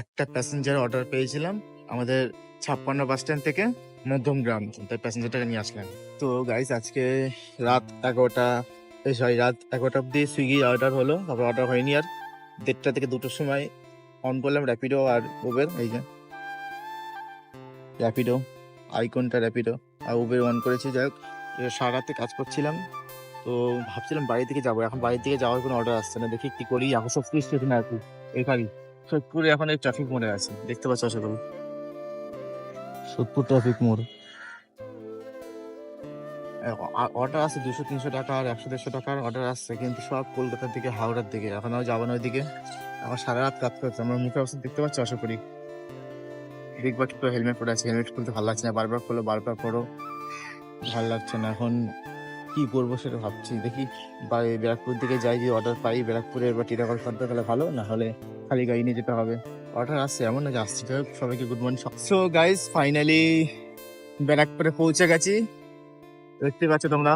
একটা passenger order পেয়েছিলাম আমাদের 56 বাস স্ট্যান্ড থেকে মধ্যমগ্রাম, তাই প্যাসেঞ্জারটাকে নিয়ে আসলাম। তো গাইস আজকে রাত 11টা, রাত 11টা অব্দি সুইগি অর্ডার হলো, তারপর অর্ডার হয়নি। আর 1:30 থেকে 2টোর সময় অন করলাম র্যাপিডো আর উবের। এই যে র্যাপিডো আইকনটা, র্যাপিডো আর উবের অন করেছি। যাই হোক, সারা রাতে কাজ করছিলাম, তো ভাবছিলাম বাড়ি থেকে যাবো। এখন বাড়ি থেকে যাওয়ার কোনো অর্ডার আসছে না, দেখি কি করি। এখন সোদপুর স্টেশনে আছি, এখানে সোদপুরে এখন এই ট্রাফিক মোড়ে আছে, দেখতে পাচ্ছ আশা করি সোদপুর ট্রাফিক মোড়। অর্ডার আছে 200-300 টাকা আর 100-150 টাকার অর্ডার আসছে, কিন্তু সব কলকাতার দিকে, হাওড়ার দিকে। এখন আমি যাবো না ওইদিকে, আমার সারা রাত কাজ করছে। আমার মুখে অবস্থা দেখতে পাচ্ছ আশা করি। দেখবার তো হেলমেট পরে আছে, হেলমেট খুলতে ভালো লাগছে না, বারবার খোলো বারবার পরো, ভালো লাগছে না। এখন কি করবো সেটা ভাবছি, দেখি ব্যারাকপুর দিকে যাই, যে অর্ডার পাই ব্যারাকপুরের বা টিটাগড় করতে গেলে ভালো, না হলে খালি গাড়ি নিয়ে যেতে হবে। অর্ডার আসছে, এমন না যে আসছে। যাই হোক, সবাইকে good morning. So guys, finally ব্যারাকপুরে পৌঁছে গেছি। দেখতে পাচ্ছ তোমরা,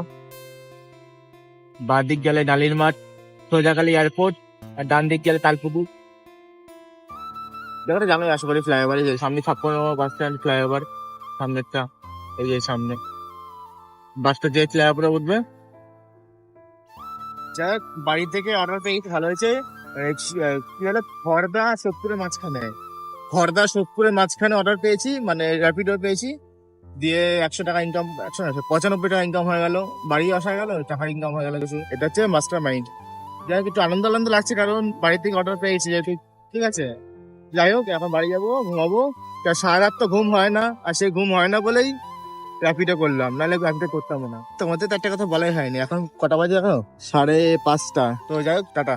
বাঁ দিক গেলে ডালির মাঠ, সোজাখালি এয়ারপোর্ট, আর ডান দিক গেলে তালপুকুর। দেখো জানোই আশা করি ফ্লাইওভার, সামনে 56 বাস স্ট্যান্ড ফ্লাইওভার সামনেরটা। এই যে সামনে বাসটা যে ফ্লাইওভারে উঠবে। যাই হোক, বাড়ি থেকে অর্ডার পেয়ে ভালো হয়েছে। কি হলো, খড়দা সোদপুরের মাঝখানে অর্ডার পেয়েছি, মানে র্যাপিডো পেয়েছি। দিয়ে 100 টাকা ইনকাম, 100 না 95 টাকা ইনকাম হয়ে গেল, বাড়ি আসা গেল, টাকা ইনকাম হয়ে গেল কিছু। এটা হচ্ছে মাস্টার মাইন্ড। যাই হোক, একটু আনন্দ আনন্দ লাগছে, কারণ বাড়ি থেকে অর্ডার পেয়েছি যেহেতু। ঠিক আছে, যাই হোক, এখন বাড়ি যাবো, ঘুমাবো। সারা রাত তো ঘুম হয় না, আর সেই ঘুম হয় না বলেই র্যাপিডো করলাম, নাহলে র্যাপিডো করতাম না। তোমাদের তো একটা কথা বলাই হয়নি, এখন কটা বাজে, এখন 5:30। তো যাই হোক, টাটা।